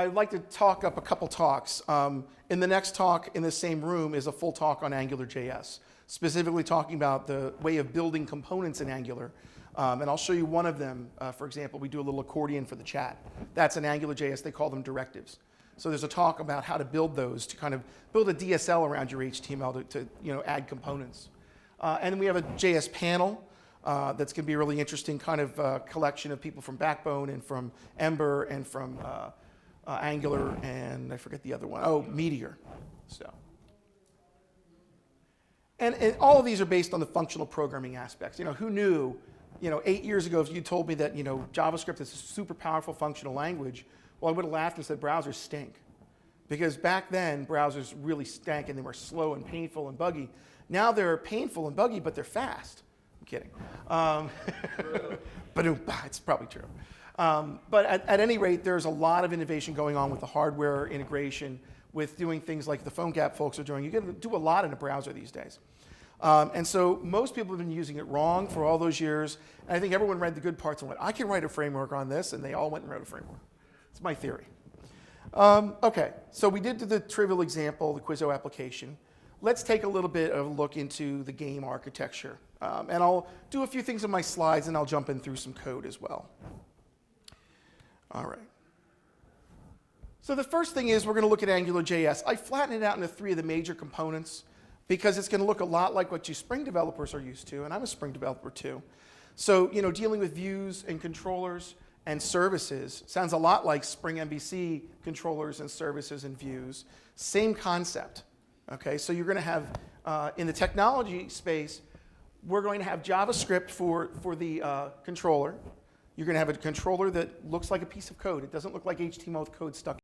I'd like to talk up a couple talks. In the next talk in the same room is a full talk on AngularJS, specifically talking about the way of building components in Angular. And I'll show you one of them. For example, we do a little accordion for the chat. That's in AngularJS. They call them directives. So there's a talk about how to build those to kind of build a DSL around your HTML to add components. And then we have a JS panel that's going to be a really interesting kind of collection of people from Backbone and from Ember and from Angular, and I forget the other one. Oh, Meteor. And all of these are based on the functional programming aspects. Who knew, 8 years ago, if you told me that, JavaScript is a super powerful functional language, well, I would have laughed and said browsers stink. Because back then, browsers really stank and they were slow and painful and buggy. Now they're painful and buggy, but they're fast. I'm kidding. But it's probably true. But at any rate, there's a lot of innovation going on with the hardware integration, with doing things like the PhoneGap folks are doing. You can do a lot in a browser these days. And so most people have been using it wrong for all those years. And I think everyone read the good parts and went, I can write a framework on this. And they all went and wrote a framework. It's my theory. OK, so we did the trivial example, the Quizzo application. Let's take a little bit of a look into the game architecture. And I'll do a few things in my slides, and I'll jump in through some code as well. All right. So the first thing is we're going to look at AngularJS. I flatten it out into 3 of the major components because it's going to look a lot like what you Spring developers are used to, and I'm a Spring developer too. So dealing with views and controllers and services sounds a lot like Spring MVC controllers and services and views. Same concept. Okay, so you're going to have, in the technology space, we're going to have JavaScript for the controller. You're going to have a controller that looks like a piece of code. It doesn't look like HTML code stuck